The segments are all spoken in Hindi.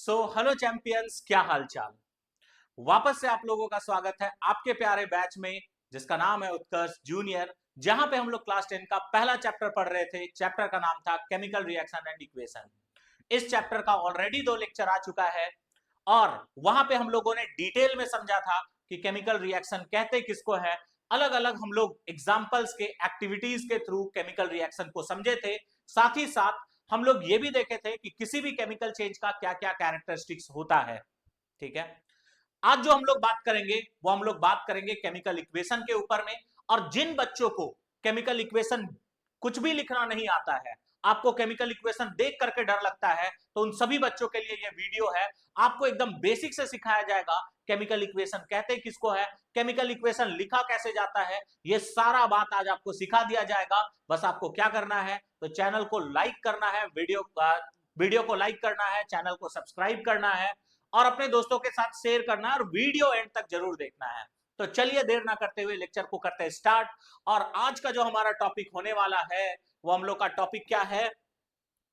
हेलो चैंपियंस, क्या हाल चाल। वापस से आप लोगों का स्वागत है आपके प्यारे बैच में, जिसका नाम है उत्कर्ष जूनियर। जहां पे हम लोग क्लास 10 का पहला चैप्टर पढ़ रहे थे। चैप्टर का नाम था केमिकल रिएक्शन एंड इक्वेशन। इस चैप्टर का ऑलरेडी 2 लेक्चर आ चुका है और वहां पे हम लोगों ने डिटेल में समझा था कि केमिकल रिएक्शन कहते किसको है। अलग अलग हम लोग एग्जाम्पल्स के, एक्टिविटीज के थ्रू केमिकल रिएक्शन को समझे थे। साथ ही साथ हम लोग ये भी देखे थे कि किसी भी केमिकल चेंज का क्या क्या कैरेक्टरिस्टिक्स होता है। ठीक है, आज जो हम लोग बात करेंगे वो हम लोग बात करेंगे केमिकल इक्वेशन के ऊपर में। और जिन बच्चों को केमिकल इक्वेशन कुछ भी लिखना नहीं आता है, आपको केमिकल इक्वेशन देख करके डर लगता है, तो उन सभी बच्चों के लिए ये वीडियो है। आपको एकदम बेसिक से सिखाया जाएगा केमिकल इक्वेशन कहते किसको है, केमिकल इक्वेशन लिखा कैसे जाता है, ये सारा बात आज आपको सिखा दिया जाएगा। बस आपको क्या करना है, तो चैनल को लाइक करना है, वीडियो को लाइक करना है, चैनल को सब्सक्राइब करना है और अपने दोस्तों के साथ शेयर करना है और वीडियो एंड तक जरूर देखना है। तो चलिए देर ना करते हुए लेक्चर को करते हैं स्टार्ट। और आज का जो हमारा टॉपिक होने वाला है, वो हम लोग का टॉपिक क्या है,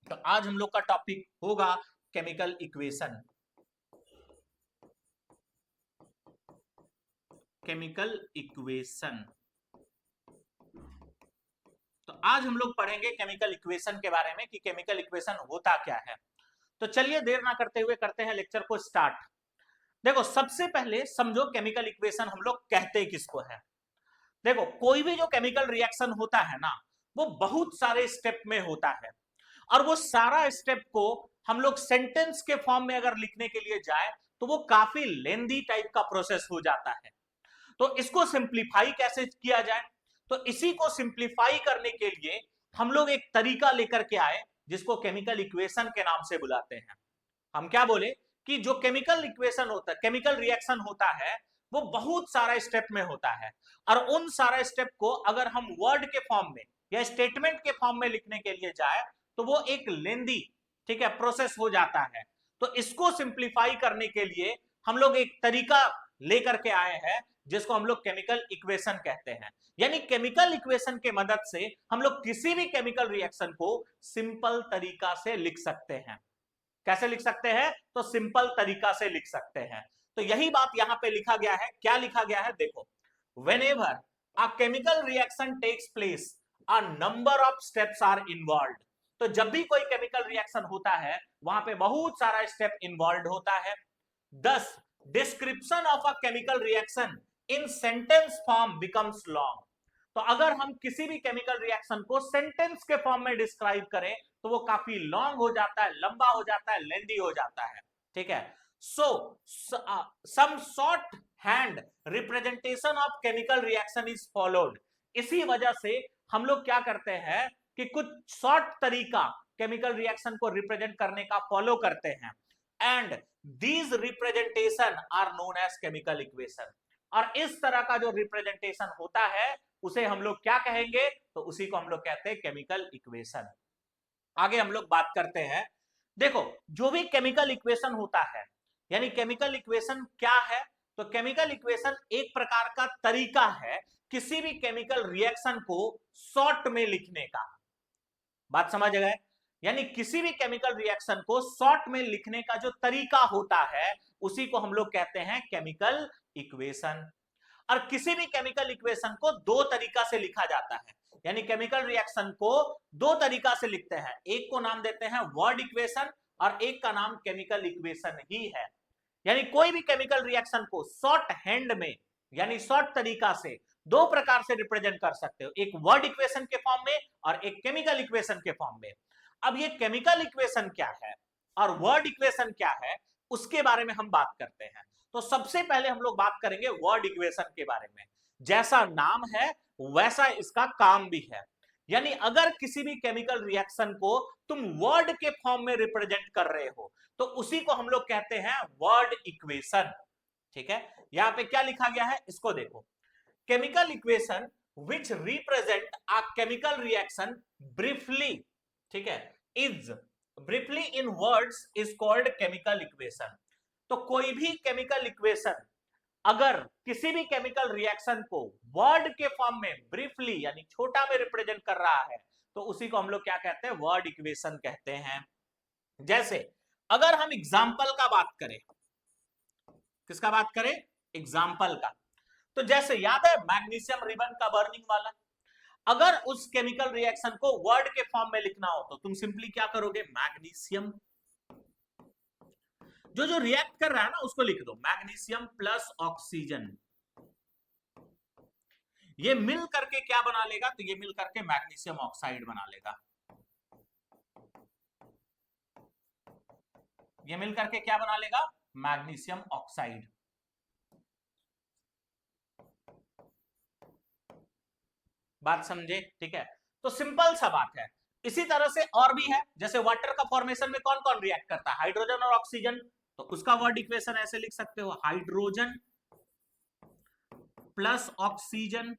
तो आज हम लोग का टॉपिक होगा केमिकल इक्वेशन। केमिकल इक्वेशन, तो आज हम लोग पढ़ेंगे केमिकल इक्वेशन के बारे में कि केमिकल इक्वेशन होता क्या है। तो चलिए देर ना करते हुए करते हैं लेक्चर को स्टार्ट। देखो, सबसे पहले समझो केमिकल इक्वेशन हम लोग कहते किसको है। देखो, कोई भी जो केमिकल रिएक्शन होता है ना, वो बहुत सारे स्टेप में होता है और वो सारा स्टेप को हम लोग सेंटेंस के फॉर्म में अगर लिखने के लिए जाए तो वो काफी लेंदी टाइप का प्रोसेस हो जाता है। तो इसको सिंप्लीफाई कैसे किया जाए, तो इसी को सिंप्लीफाई करने के लिए हम लोग एक तरीका लेकर के आए जिसको केमिकल इक्वेशन के नाम से बुलाते हैं। हम क्या बोले कि जो केमिकल इक्वेशन होता है, केमिकल रिएक्शन होता है, वो बहुत सारा स्टेप में होता है और उन सारा स्टेप को अगर हम वर्ड के फॉर्म में या स्टेटमेंट के फॉर्म में लिखने के लिए जाए तो वो एक लेंदी, ठीक है, प्रोसेस हो जाता है। तो इसको सिंप्लीफाई करने के लिए हम लोग एक तरीका लेकर के आए हैं जिसको हम लोग केमिकल इक्वेशन कहते हैं। यानी केमिकल इक्वेशन के मदद से हम लोग किसी भी केमिकल रिएक्शन को सिंपल तरीका से लिख सकते हैं। कैसे लिख सकते हैं, तो सिंपल तरीका से लिख सकते हैं। तो यही बात यहां पे लिखा गया है। क्या लिखा गया है, देखो, whenever a chemical reaction takes place a number of steps are involved। तो जब भी कोई केमिकल रिएक्शन होता है वहां पे बहुत सारा स्टेप इन्वॉल्व होता है। दस, description of a chemical reaction in sentence form becomes long. तो अगर हम किसी भी केमिकल रिएक्शन को सेंटेंस के फॉर्म में डिस्क्राइब करें तो वो काफी लॉन्ग हो जाता है, लंबा हो जाता है, लेंदी हो जाता है। ठीक है, so some shorthand representation of chemical reaction is followed. इसी वजह से हम लोग क्या करते हैं कि कुछ शॉर्ट तरीका केमिकल रिएक्शन को रिप्रेजेंट करने का फॉलो करते हैं and these representation are known as chemical equation. और इस तरह का जो रिप्रेजेंटेशन होता है उसे हम लोग क्या कहेंगे, तो उसी को हम लोग कहते हैं केमिकल इक्वेशन। आगे हम लोग बात करते हैं। देखो, जो भी केमिकल इक्वेशन होता है, यानी केमिकल इक्वेशन क्या है, तो केमिकल इक्वेशन एक प्रकार का तरीका है किसी भी केमिकल रिएक्शन को शॉर्ट में लिखने का। बात समझ गए, यानी किसी भी केमिकल रिएक्शन को शॉर्ट में लिखने का जो तरीका होता है उसी को हम लोग कहते हैं केमिकल इक्वेशन। और किसी भी केमिकल इक्वेशन को दो तरीका से लिखा जाता है, यानी केमिकल रिएक्शन को दो तरीका से लिखते हैं। एक को नाम देते हैं वर्ड इक्वेशन और एक का नाम केमिकल इक्वेशन ही है। यानी कोई भी केमिकल रिएक्शन को शॉर्ट हैंड में, यानी शॉर्ट तरीका से दो प्रकार से रिप्रेजेंट कर सकते हो, एक वर्ड इक्वेशन के फॉर्म में और एक केमिकल इक्वेशन के फॉर्म में। अब ये केमिकल इक्वेशन क्या है और वर्ड इक्वेशन क्या है, उसके बारे में हम बात करते हैं। तो सबसे पहले हम लोग बात करेंगे वर्ड इक्वेशन के बारे में। जैसा नाम है वैसा इसका काम भी है। यानी अगर किसी भी केमिकल रिएक्शन को तुम वर्ड के फॉर्म में रिप्रेजेंट कर रहे हो तो उसी को हम लोग कहते हैं वर्ड इक्वेशन। ठीक है, यहां पे क्या लिखा गया है, इसको देखो, chemical equation which represent a chemical reaction briefly, ठीक है, is briefly in words is called chemical equation. तो कोई भी केमिकल इक्वेशन अगर किसी भी केमिकल रिएक्शन को वर्ड के फॉर्म में ब्रीफली यानी छोटा में रिप्रेजेंट कर रहा है तो उसी को हम लोग क्या कहते हैं, वर्ड इक्वेशन कहते हैं। जैसे अगर हम एग्जाम्पल का बात करें, किसका बात करें, एग्जाम्पल का, तो जैसे याद है मैग्नीशियम रिबन का बर्निंग वाला, अगर उस केमिकल रिएक्शन को वर्ड के फॉर्म में लिखना हो तो तुम सिंपली क्या करोगे, मैग्नीशियम, जो जो रिएक्ट कर रहा है ना उसको लिख दो, मैग्नीशियम प्लस ऑक्सीजन, ये मिल करके क्या बना लेगा, तो ये मिल करके मैग्नीशियम ऑक्साइड बना लेगा, ये मिल करके क्या बना लेगा, मैग्नीशियम ऑक्साइड। बात समझे, ठीक है, तो सिंपल सा बात है। इसी तरह से और भी है, जैसे वाटर का फॉर्मेशन में कौन कौन रिएक्ट करता है, हाइड्रोजन और ऑक्सीजन, तो उसका वर्ड इक्वेशन ऐसे लिख सकते हो, हाइड्रोजन प्लस ऑक्सीजन,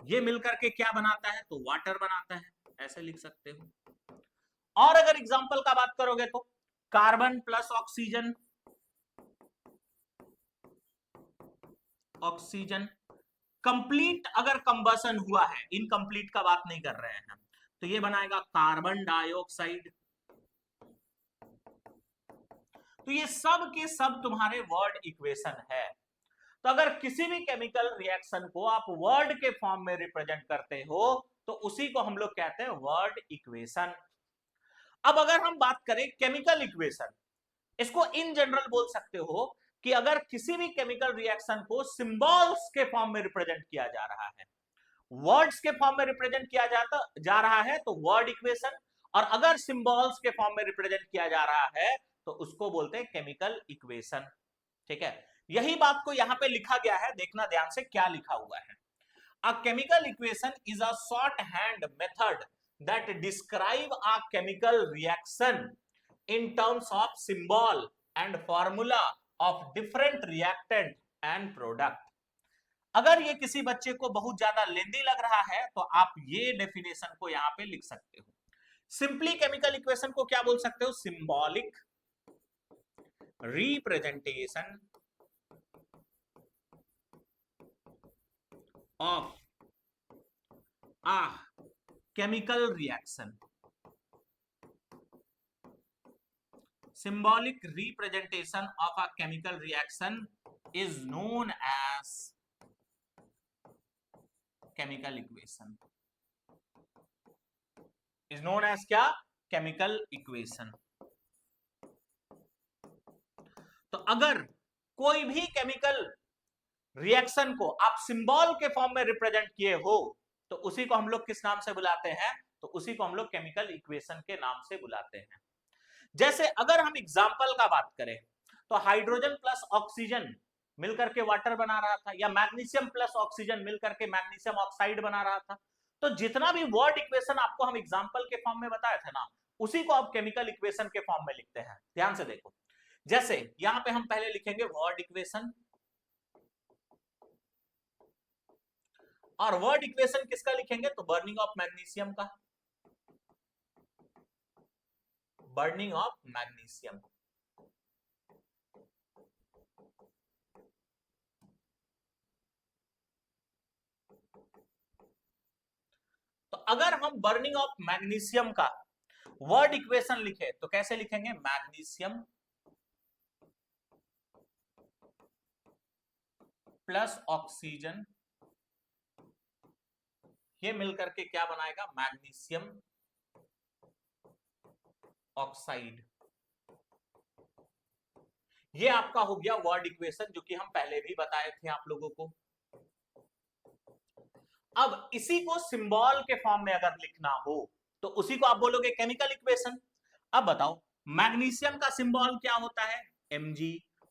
ये मिलकर के क्या बनाता है, तो वाटर बनाता है, ऐसे लिख सकते हो। और अगर एग्जांपल का बात करोगे तो carbon plus oxygen, oxygen, complete अगर कंबसन हुआ है, इनकंप्लीट का बात नहीं कर रहे हैं हम, तो ये बनाएगा कार्बन डाइऑक्साइड। तो ये सब के सब तुम्हारे वर्ड इक्वेशन है। तो अगर किसी भी केमिकल रिएक्शन को आप वर्ड के फॉर्म में रिप्रेजेंट करते हो तो उसी को हम लोग कहते हैं वर्ड इक्वेशन। अब अगर हम बात करें केमिकल इक्वेशन, इसको इन जनरल बोल सकते हो कि अगर किसी भी केमिकल रिएक्शन को सिंबल्स के फॉर्म में रिप्रेजेंट किया जा रहा है, वर्ड्स के फॉर्म में रिप्रेजेंट किया जा रहा है तो वर्ड इक्वेशन, और अगर सिंबल्स के फॉर्म में रिप्रेजेंट किया जा रहा है तो उसको बोलते हैं केमिकल इक्वेशन। ठीक है, यही बात को यहां पे लिखा गया है, देखना ध्यान से क्या लिखा हुआ है। A chemical equation is a shorthand method that describe a chemical reaction in terms of symbol and formula of different reactant and product। अगर ये किसी बच्चे को बहुत ज्यादा लेंदी लग रहा है तो आप ये डेफिनेशन को यहां पे लिख सकते हो। सिंपली केमिकल इक्वेशन को क्या बोल सकते हो, symbolic representation of a chemical reaction, symbolic representation of a chemical reaction is known as chemical equation, is known as क्या, chemical equation। तो अगर कोई भी केमिकल रिएक्शन को आप सिंबल के फॉर्म में रिप्रेजेंट किए हो तो उसी को हम लोग किस नाम से बुलाते हैं, तो उसी को हम लोग केमिकल इक्वेशन के नाम से बुलाते हैं। जैसे अगर हम एग्जाम्पल का बात करें तो हाइड्रोजन प्लस ऑक्सीजन मिलकर के वाटर बना रहा था, या मैग्नीशियम प्लस ऑक्सीजन मिलकर के मैग्नीशियम ऑक्साइड बना रहा था, तो जितना भी वर्ड इक्वेशन आपको हम एग्जाम्पल के फॉर्म में बताए थे ना, उसी को आप केमिकल इक्वेशन के फॉर्म में लिखते हैं। ध्यान से देखो, जैसे यहां पे हम पहले लिखेंगे वर्ड इक्वेशन, और वर्ड इक्वेशन किसका लिखेंगे, तो बर्निंग ऑफ मैग्नीशियम का, बर्निंग ऑफ मैग्नीशियम। तो अगर हम बर्निंग ऑफ मैग्नीशियम का वर्ड इक्वेशन लिखे तो कैसे लिखेंगे, मैग्नीशियम प्लस ऑक्सीजन, ये मिलकर के क्या बनाएगा, मैग्नीशियम ऑक्साइड। ये आपका हो गया वर्ड इक्वेशन, जो कि हम पहले भी बताए थे आप लोगों को। अब इसी को सिंबल के फॉर्म में अगर लिखना हो तो उसी को आप बोलोगे केमिकल इक्वेशन। अब बताओ, मैग्नीशियम का सिंबल क्या होता है, Mg,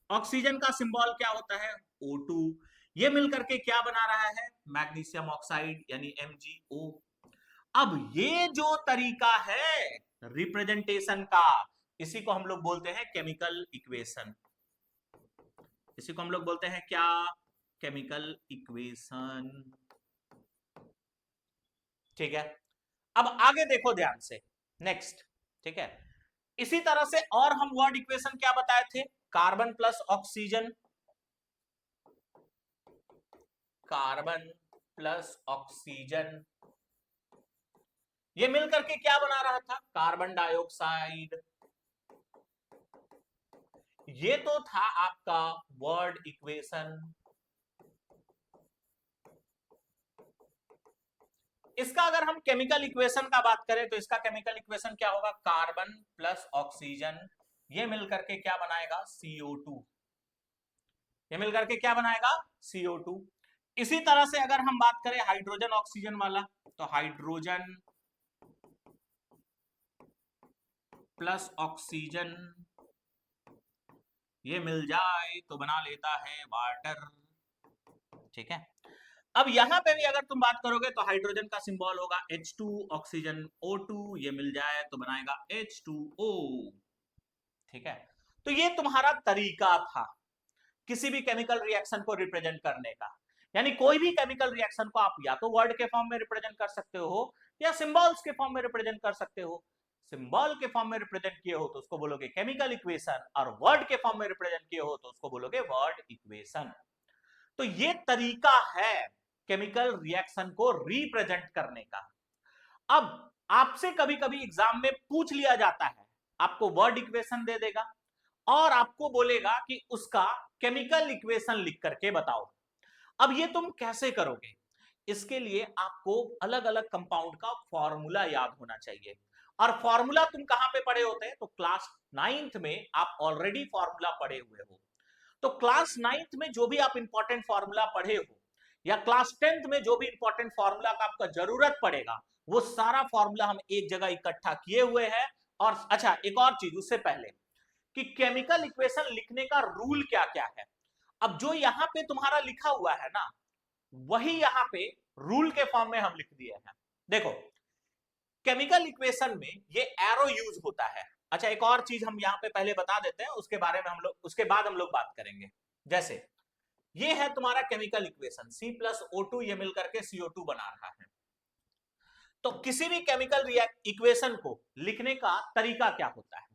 ऑक्सीजन का सिंबल क्या होता है, O2, ये मिलकर के क्या बना रहा है, मैग्नीशियम ऑक्साइड यानी MgO। अब ये जो तरीका है रिप्रेजेंटेशन का, इसी को हम लोग बोलते हैं केमिकल इक्वेशन, इसी को हम लोग बोलते हैं क्या, केमिकल इक्वेशन। ठीक है, अब आगे देखो ध्यान से, नेक्स्ट। ठीक है, इसी तरह से और हम वर्ड इक्वेशन क्या बताए थे, carbon plus oxygen, carbon plus oxygen, ये मिलकर के क्या बना रहा था, कार्बन डाइऑक्साइड। ये तो था आपका वर्ड इक्वेशन। इसका अगर हम केमिकल इक्वेशन का बात करें तो इसका केमिकल इक्वेशन क्या होगा, कार्बन प्लस ऑक्सीजन, ये मिलकर के क्या बनाएगा, CO2। ये मिलकर के क्या बनाएगा, CO2। इसी तरह से अगर हम बात करें हाइड्रोजन ऑक्सीजन वाला, तो हाइड्रोजन प्लस ऑक्सीजन ये मिल जाए तो बना लेता है वाटर। ठीक है। अब यहां पे भी अगर तुम बात करोगे तो हाइड्रोजन का सिंबल होगा H2, ऑक्सीजन O2, ये मिल जाए तो बनाएगा H2O। ठीक है। तो ये तुम्हारा तरीका था किसी भी केमिकल रिएक्शन को रिप्रेजेंट करने का। यानी कोई भी केमिकल रिएक्शन को आप या तो वर्ड के फॉर्म में रिप्रेजेंट कर सकते हो या सिंबल्स के फॉर्म में रिप्रेजेंट कर सकते हो। सिंबल के फॉर्म में रिप्रेजेंट किए हो तो उसको बोलोगे केमिकल इक्वेशन, और वर्ड के फॉर्म में रिप्रेजेंट किए हो तो उसको बोलोगे वर्ड इक्वेशन। तो ये तरीका है केमिकल रिएक्शन को रिप्रेजेंट करने का। अब आपसे कभी कभी एग्जाम में पूछ लिया जाता है, आपको वर्ड इक्वेशन दे देगा और आपको बोलेगा कि उसका केमिकल इक्वेशन लिख करके बताओ। अब ये तुम कैसे करोगे, इसके लिए आपको अलग अलग कंपाउंड का फॉर्मूला याद होना चाहिए। और फॉर्मूला तुम कहां पे पढ़े होते हैं, तो क्लास 9th में आप ऑलरेडी फॉर्मूला पढ़े हुए हो। तो क्लास 9th में जो भी आप इंपॉर्टेंट फॉर्मूला पढ़े हो या क्लास 10th में जो भी इंपॉर्टेंट फॉर्मूला का आपका जरूरत पड़ेगा, वो सारा फॉर्मूला हम एक जगह इकट्ठा किए हुए हैं। और अच्छा, एक और चीज उससे पहले कि केमिकल इक्वेशन लिखने का रूल क्या क्या है। अब जो यहां पे तुम्हारा लिखा हुआ है ना, वही यहां पे रूल के फॉर्म में हम लिख दिए हैं। देखो, केमिकल इक्वेशन में ये एरो यूज होता है। अच्छा, एक और चीज हम यहां पे पहले बता देते हैं, उसके बारे में हम लोग उसके बाद हम लोग बात करेंगे। जैसे ये है तुम्हारा केमिकल इक्वेशन, C+O2 ये मिलकर के CO2 बना रहा है। तो किसी भी केमिकल इक्वेशन को लिखने का तरीका क्या होता है,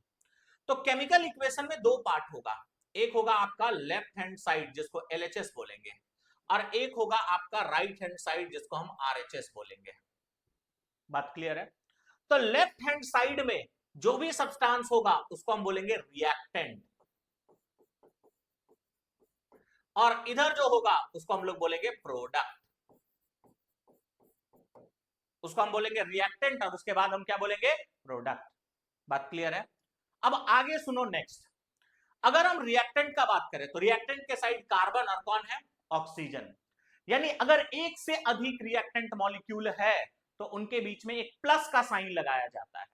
तो केमिकल इक्वेशन में दो पार्ट होगा। एक होगा आपका लेफ्ट हैंड साइड जिसको LHS बोलेंगे, और एक होगा आपका राइट हैंड साइड जिसको हम RHS बोलेंगे। बात क्लियर है। तो लेफ्ट हैंड साइड में जो भी सब्सटेंस होगा उसको हम बोलेंगे रिएक्टेंट, और इधर जो होगा उसको हम लोग बोलेंगे प्रोडक्ट। उसको हम बोलेंगे रिएक्टेंट और उसके बाद हम क्या बोलेंगे, प्रोडक्ट। बात क्लियर है। अब आगे सुनो नेक्स्ट। अगर हम रिएक्टेंट का बात करें तो रिएक्टेंट के साइड कार्बन और कौन है, ऑक्सीजन। यानी अगर एक से अधिक रिएक्टेंट मॉलिक्यूल है तो उनके बीच में एक प्लस का साइन लगाया जाता है।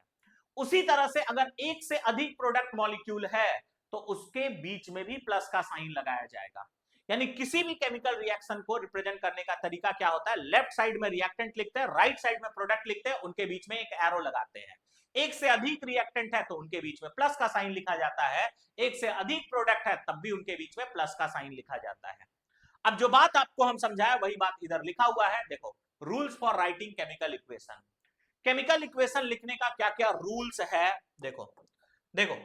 उसी तरह से अगर एक से अधिक प्रोडक्ट मॉलिक्यूल है तो उसके बीच में भी प्लस का साइन लगाया जाएगा। यानी किसी भी केमिकल रिएक्शन को रिप्रेजेंट करने का तरीका क्या होता है, लेफ्ट साइड में रिएक्टेंट लिखते हैं, राइट साइड में प्रोडक्ट लिखते हैं, उनके बीच में एक एरो लगाते हैं। एक से अधिक रिएक्टेंट है तो उनके बीच में प्लस का साइन लिखा जाता है, एक से अधिक प्रोडक्ट है तब भी उनके बीच में प्लस का साइन लिखा जाता है। अब जो बात आपको हम समझाया वही बात इधर लिखा हुआ है। देखो, rules for writing chemical equation. Chemical equation लिखने का क्या क्या रूल्स है, देखो देखो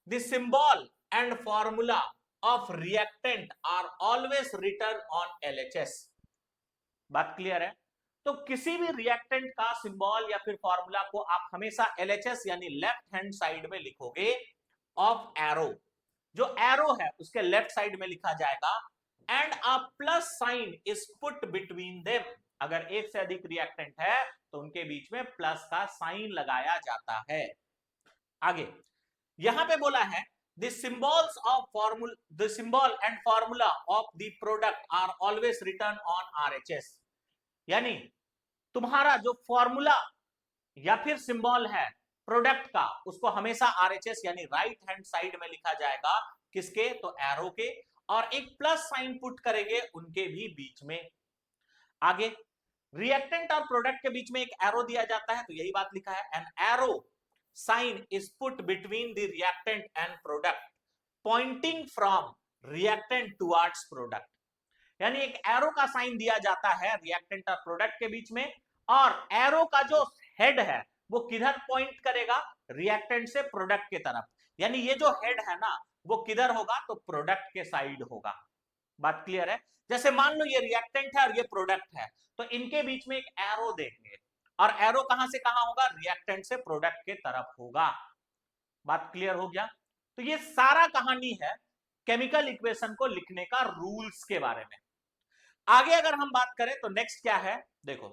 the symbol and formula of reactant are always written on LHS। बात क्लियर है। तो किसी भी रिएक्टेंट का सिंबल या फिर फॉर्मूला को आप हमेशा LHS यानी लेफ्ट हैंड साइड में लिखोगे ऑफ एरो। जो एरो है उसके लेफ्ट साइड में लिखा जाएगा, and a plus sign is put between them. अगर एक से अधिक रिएक्टेंट है तो उनके बीच में प्लस का साइन लगाया जाता है। आगे यहां पे बोला है the symbols of formula, the symbol and formula of the product are always written on RHS। यानी तुम्हारा जो फॉर्मूला या फिर सिंबल है प्रोडक्ट का उसको हमेशा RHS यानी राइट हैंड साइड में लिखा जाएगा। किसके, तो एरो के, और एक प्लस साइन पुट करेंगे उनके भी बीच में। आगे रिएक्टेंट और प्रोडक्ट के बीच में एक एरो दिया जाता है, तो यही बात लिखा है, an arrow sign is put between the reactant and product pointing from reactant towards product. यानी एक एरो का साइन दिया जाता है रिएक्टेंट और प्रोडक्ट के बीच में, और एरो का जो हेड है वो किधर पॉइंट करेगा, रिएक्टेंट से प्रोडक्ट के तरफ। यानी ये जो हेड है ना वो किधर होगा, तो प्रोडक्ट के साइड होगा। बात क्लियर है। जैसे मान लो ये रिएक्टेंट है और ये प्रोडक्ट है, तो इनके बीच में एक एरो देंगे, और एरो कहां से कहां होगा, रिएक्टेंट से प्रोडक्ट के तरफ होगा। बात क्लियर हो गया। तो ये सारा कहानी है केमिकल इक्वेशन को लिखने का रूल्स के बारे में। आगे अगर हम बात करें तो नेक्स्ट क्या है, देखो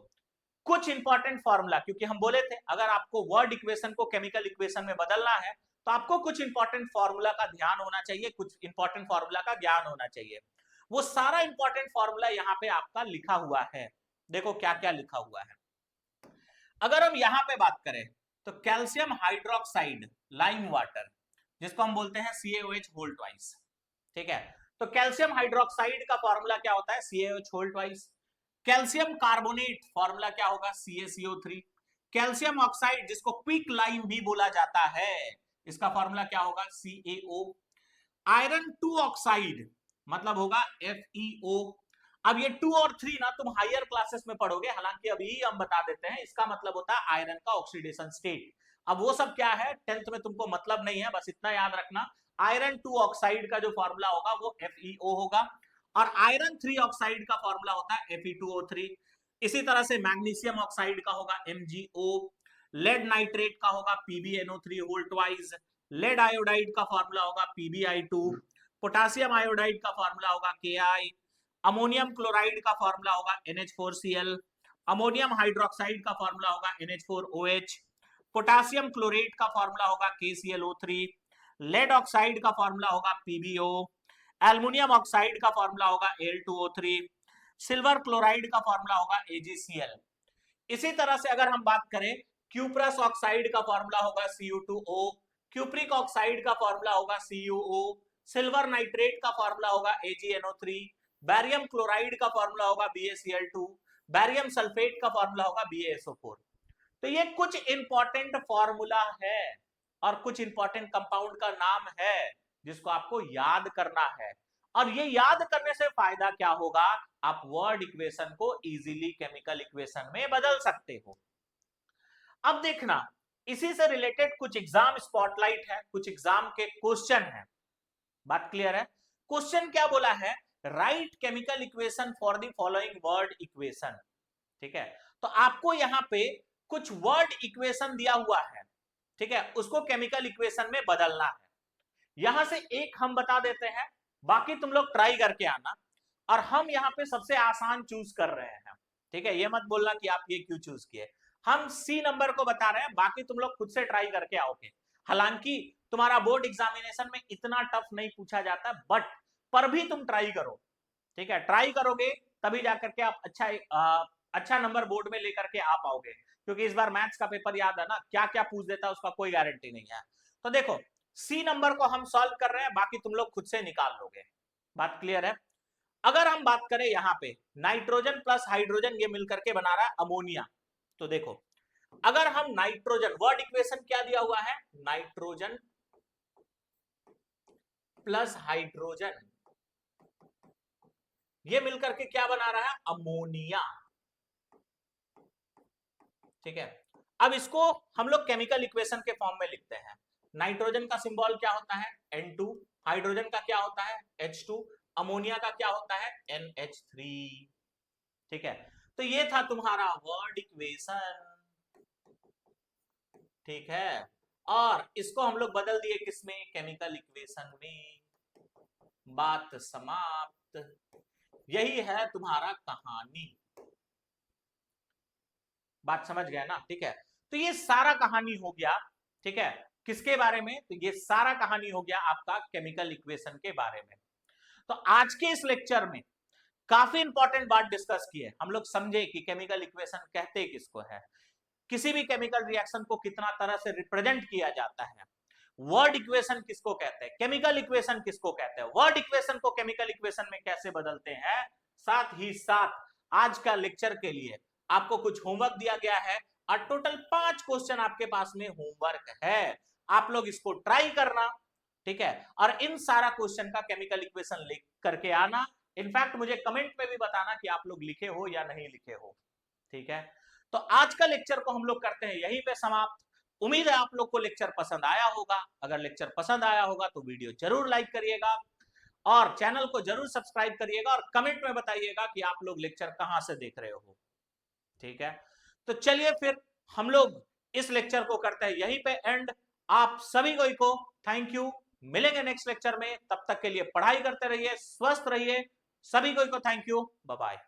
कुछ इंपॉर्टेंट फॉर्मूला, क्योंकि हम बोले थे अगर आपको वर्ड इक्वेशन को केमिकल इक्वेशन में बदलना है तो आपको कुछ इंपॉर्टेंट फॉर्मूला का ध्यान होना चाहिए, कुछ इंपॉर्टेंट फॉर्मूला का ज्ञान होना चाहिए। वो सारा इंपॉर्टेंट फॉर्मूला यहाँ पे आपका लिखा हुआ है। देखो क्या क्या लिखा हुआ है। अगर हम यहां पे बात करें तो कैल्शियम हाइड्रोक्साइड लाइम वाटर, जिसको हम बोलते हैं CaOH होल ट्वाइस, ठीक है। तो कैल्शियम हाइड्रोक्साइड का फॉर्मूला क्या होता है, CaOH whole twice. Calcium carbonate formula क्या होगा, CaCO3। कैल्शियम ऑक्साइड जिसको क्विक लाइम भी बोला जाता है, इसका फॉर्मूला क्या होगा, CaO। आयरन 2 ऑक्साइड मतलब होगा FeO। अब ये 2 और 3 ना तुम हायर क्लासेस में पढ़ोगे, हालांकि अभी हम बता देते हैं, इसका मतलब होता है आयरन का ऑक्सीडेशन स्टेट। अब वो सब क्या है 10th में तुमको मतलब नहीं है, बस इतना याद रखना, आयरन 2 ऑक्साइड का जो फॉर्मूला होगा वो FeO होगा, और आयरन 3 ऑक्साइड का फॉर्मूला होता है Fe2O3। इसी तरह से मैग्नीशियम ऑक्साइड का होगा MgO, लेड नाइट्रेट का होगा PbNO3 whole twice, lead iodide का फॉर्मूला होगा PbI2, पोटासियम आयोडाइड का फॉर्मूला होगा Ki, अमोनियम क्लोराइड का फॉर्मूला होगा NH4Cl, अमोनियम हाइड्रोक्साइड का फॉर्मूला होगा NH4OH, पोटासियम क्लोरेट का फॉर्मूला होगा KClO3, लेड ऑक्साइड का फॉर्मूला होगा PbO, एल्युमिनियम ऑक्साइड का फॉर्मूला होगा Al2O3, सिल्वर क्लोराइड का फॉर्मूला होगा AgCl। इसी तरह से अगर हम बात करें क्यूप्रस ऑक्साइड का फॉर्मूला होगा Cu2O, क्यूप्रिक ऑक्साइड का फॉर्मूला होगा CuO, सिल्वर नाइट्रेट का फॉर्मूला होगा AgNO3, बैरियम क्लोराइड का फॉर्मूला होगा BaCl2, बैरियम सल्फेट का फॉर्मूला होगा BaSO4। तो ये कुछ इंपॉर्टेंट फॉर्मूला है और कुछ इंपॉर्टेंट कंपाउंड का नाम है जिसको आपको याद करना है। और ये याद करने से फायदा क्या होगा, आप वर्ड इक्वेशन को इजीली केमिकल इक्वेशन में बदल सकते हो। अब देखना, इसी से रिलेटेड कुछ एग्जाम स्पॉटलाइट है, कुछ एग्जाम के क्वेश्चन है। बात क्लियर है? क्वेश्चन क्या बोला है, right chemical equation for the following word equation. ठीक है, तो आपको यहां पे कुछ वर्ड इक्वेशन दिया हुआ है, ठीक है, उसको केमिकल इक्वेशन में बदलना है। यहां से एक हम बता देते हैं, बाकी तुम लोग ट्राई करके आना। और हम यहाँ पे सबसे आसान चूज कर रहे हैं, ठीक है, ये मत बोलना कि आप ये क्यों चूज किए। हम C नंबर को बता रहे हैं, बाकी तुम लोग खुद से ट्राई करके आओगे। हालांकि तुम्हारा बोर्ड एग्जामिनेशन में इतना टफ नहीं पूछा जाता, बट पर भी तुम ट्राई करो, ठीक है, ट्राई करोगे तभी जाकर के आप अच्छा नंबर बोर्ड में लेकर के आ पाओगे। क्योंकि इस बार मैथ्स का पेपर याद है ना, क्या क्या पूछ देता है उसका कोई गारंटी नहीं है। तो देखो C नंबर को हम सॉल्व कर रहे हैं, बाकी तुम लोग खुद से निकाल लोगे। बात क्लियर है? अगर हम बात करें यहां पे नाइट्रोजन प्लस हाइड्रोजन ये मिलकर के बना रहा है अमोनिया। तो देखो अगर हम नाइट्रोजन, वर्ड इक्वेशन क्या दिया हुआ है, नाइट्रोजन प्लस हाइड्रोजन ये मिलकर के क्या बना रहा है, अमोनिया। ठीक है, अब इसको हम लोग केमिकल इक्वेशन के फॉर्म में लिखते हैं। नाइट्रोजन का सिंबल क्या होता है, N2, हाइड्रोजन का क्या होता है H2, अमोनिया का क्या होता है NH3। ठीक है, तो ये था तुम्हारा वर्ड इक्वेशन। ठीक है, और इसको हम लोग बदल दिए किसमें, केमिकल इक्वेशन में। बात समाप्त। यही है तुम्हारा कहानी। बात समझ गए ना? ठीक है, तो ये सारा कहानी हो गया, ठीक है, किसके बारे में, तो ये सारा कहानी हो गया आपका केमिकल इक्वेशन के बारे में। तो आज के इस लेक्चर में काफी इंपॉर्टेंट बात डिस्कस की है, हम लोग समझे कि केमिकल इक्वेशन कहते किसको है, किसी भी केमिकल रिएक्शन को कितना तरह से रिप्रेजेंट किया जाता है, वर्ड इक्वेशन किसको कहते हैं, केमिकल इक्वेशन किसको कहते हैं, वर्ड इक्वेशन को केमिकल इक्वेशन में कैसे बदलते हैं। साथ ही साथ आज का लेक्चर के लिए आपको कुछ होमवर्क दिया गया है, और टोटल 5 क्वेश्चन आपके पास में होमवर्क है, आप लोग इसको ट्राई करना। ठीक है, और इन सारा क्वेश्चन का केमिकल इक्वेशन लिख करके आना। इनफैक्ट मुझे कमेंट में भी बताना कि आप लोग लिखे हो या नहीं लिखे हो। ठीक है, तो आज का लेक्चर को हम लोग करते हैं यहीं पे समाप्त। उम्मीद है आप लोग को लेक्चर पसंद आया होगा। अगर लेक्चर पसंद आया होगा तो वीडियो जरूर लाइक करिएगा, और चैनल को जरूर सब्सक्राइब करिएगा, और कमेंट में बताइएगा कि आप लोग लेक्चर कहां से देख रहे हो। ठीक है, तो चलिए फिर हम लोग इस लेक्चर को करते हैं यहीं पे एंड। आप सभी को थैंक यू, मिलेंगे नेक्स्ट लेक्चर में, तब तक के लिए पढ़ाई करते रहिए, स्वस्थ रहिए। सभी को थैंक यू, बाय बाय।